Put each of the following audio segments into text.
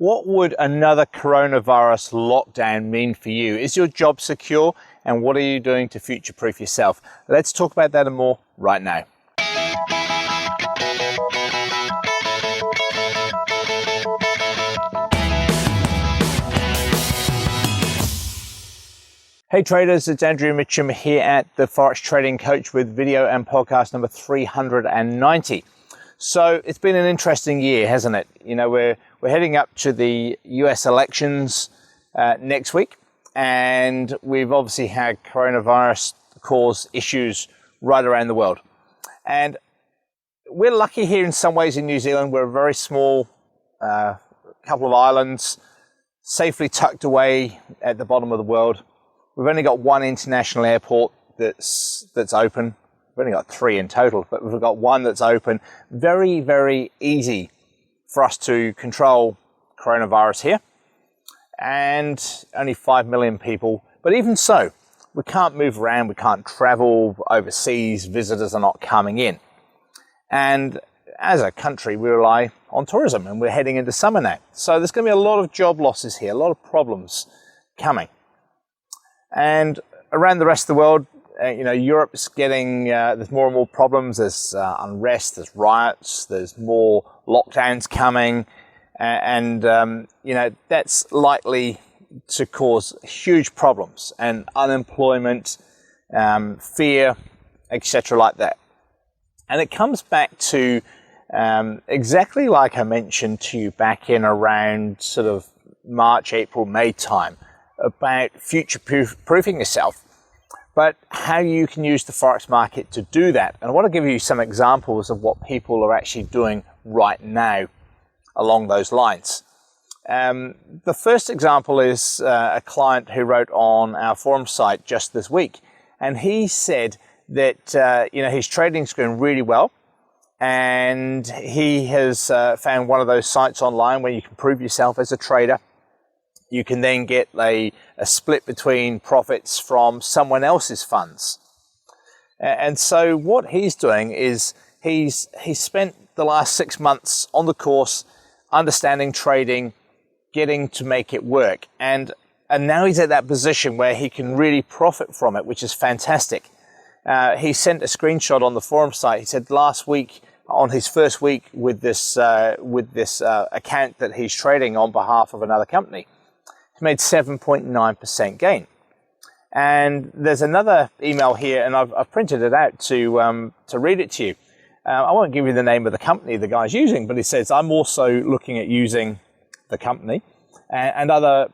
What would another coronavirus lockdown mean for you? Is your job secure? And what are you doing to future-proof yourself? Let's talk about that and more right now. Hey traders, it's Andrew Mitchum here at the Forex Trading Coach with video and podcast number 390. So it's been an interesting year, hasn't it? You know, we're heading up to the US elections next week, and we've obviously had coronavirus cause issues right around the world. And we're lucky here in some ways in New Zealand. We're a very small couple of islands, safely tucked away at the bottom of the world. We've only got one international airport that's open. We've only got 3 in total, but we've got one that's open. Very, very easy for us to control coronavirus here. And only 5 million people. But even so, we can't move around. We can't travel overseas. Visitors are not coming in. And as a country, we rely on tourism, and we're heading into summer now. So there's going to be a lot of job losses here, a lot of problems coming. And around the rest of the world, you know, Europe's getting, there's more and more problems. There's unrest, there's riots, there's more lockdowns coming. You know, that's likely to cause huge problems and unemployment, fear, etc. like that. And it comes back to exactly like I mentioned to you back in around sort of March, April, May time, about future-proofing yourself, but how you can use the Forex market to do that. And I want to give you some examples of what people are actually doing right now along those lines. The first example is a client who wrote on our forum site just this week, and he said that you know, his trading's going really well, and he has found one of those sites online where you can prove yourself as a trader. You can then get a split between profits from someone else's funds. And so what he's doing is he's spent the last 6 months on the course, understanding trading, getting to make it work. And now he's at that position where he can really profit from it, which is fantastic. He sent a screenshot on the forum site. He said last week, on his first week with this account that he's trading on behalf of another company, made 7.9% gain. And there's another email here, and I've printed it out to read it to you. I won't give you the name of the company the guy's using, but he says, I'm also looking at using the company and other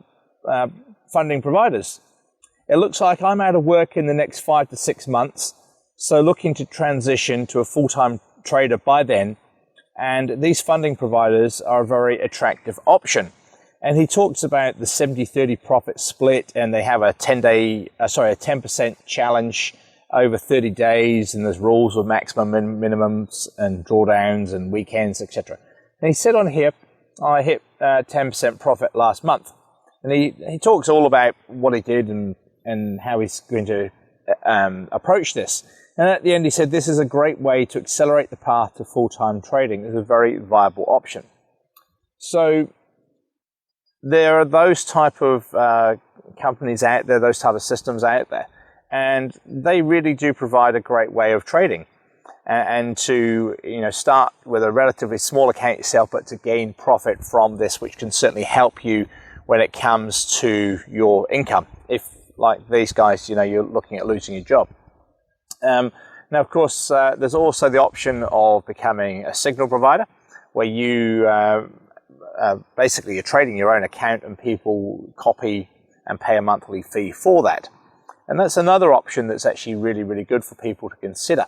funding providers. It looks like I'm out of work in the next 5 to 6 months, so looking to transition to a full-time trader by then, and these funding providers are a very attractive option. And he talks about the 70-30 profit split, and they have a 10% challenge over 30 days, and there's rules with maximum minimums and drawdowns and weekends, etc. And he said on here, I hit 10% profit last month. And he talks all about what he did and how he's going to approach this. And at the end he said, this is a great way to accelerate the path to full-time trading. It's a very viable option. So there are those type of companies out there, those type of systems out there, and they really do provide a great way of trading and to, you know, start with a relatively small account yourself, but to gain profit from this, which can certainly help you when it comes to your income. If, like these guys, you know, you're looking at losing your job. Now, of course, there's also the option of becoming a signal provider, where you basically you're trading your own account and people copy and pay a monthly fee for that. And that's another option that's actually really, really good for people to consider.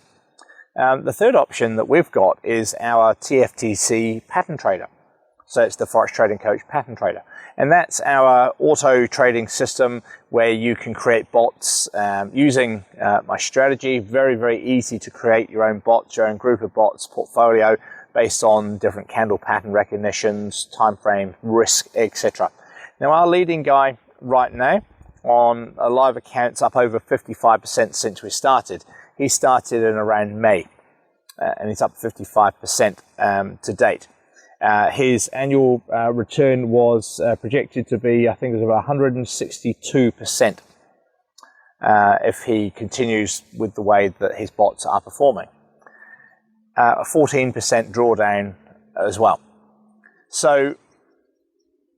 The third option that we've got is our TFTC Pattern Trader. So it's the Forex Trading Coach Pattern Trader. And that's our auto trading system where you can create bots using my strategy. Very, very easy to create your own bots, your own group of bots, portfolio, based on different candle pattern recognitions, time frame, risk, etc. Now, our leading guy right now on a live account's up over 55% since we started. He started in around May, and he's up 55% to date. His annual return was projected to be, I think it was about 162% if he continues with the way that his bots are performing. A 14% drawdown as well. So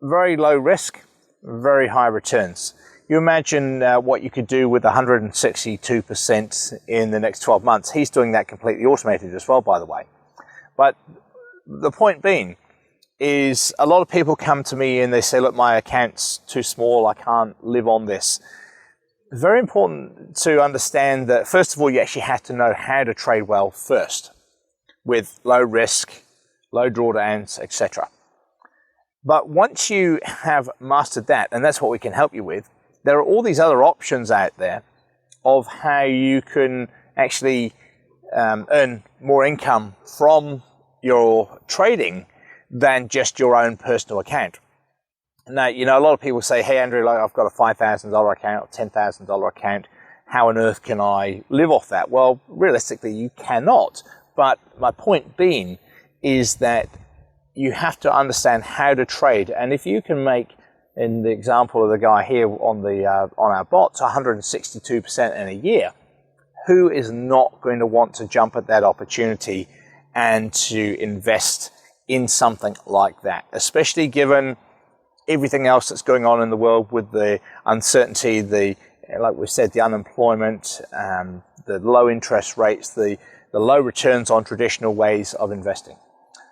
very low risk, very high returns. You imagine what you could do with 162% in the next 12 months. He's doing that completely automated as well, by the way. But the point being is a lot of people come to me and they say, look, my account's too small, I can't live on this. It's very important to understand that, first of all, you actually have to know how to trade well first, with low risk, low drawdowns, etc. But once you have mastered that, and that's what we can help you with, there are all these other options out there of how you can actually earn more income from your trading than just your own personal account. Now, you know, a lot of people say, hey, Andrew, like, I've got a $5,000 account or $10,000 account. How on earth can I live off that? Well, realistically, you cannot. But my point being is that you have to understand how to trade. And if you can make, in the example of the guy here on our bots, 162% in a year, who is not going to want to jump at that opportunity and to invest in something like that, especially given everything else that's going on in the world with the uncertainty, like we said, the unemployment, the low interest rates, the low returns on traditional ways of investing.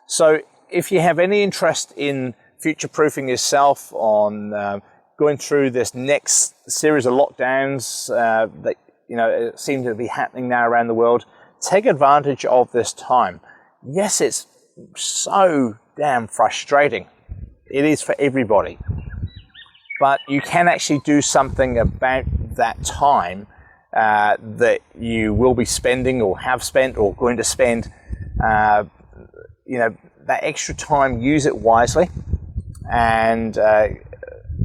So if you have any interest in future-proofing yourself, on going through this next series of lockdowns that seem to be happening now around the world, take advantage of this time. Yes, it's so damn frustrating. It is for everybody. But you can actually do something about that time that you will be spending or have spent or going to spend. That extra time, use it wisely and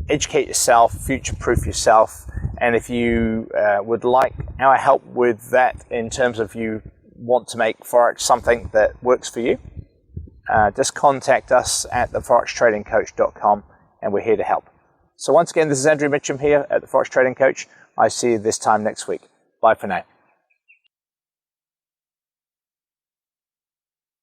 educate yourself, future-proof yourself. And if you would like our help with that in terms of you want to make Forex something that works for you, just contact us at theforextradingcoach.com and we're here to help. So once again, this is Andrew Mitchum here at the Forex Trading Coach. I see you this time next week. Bye for now.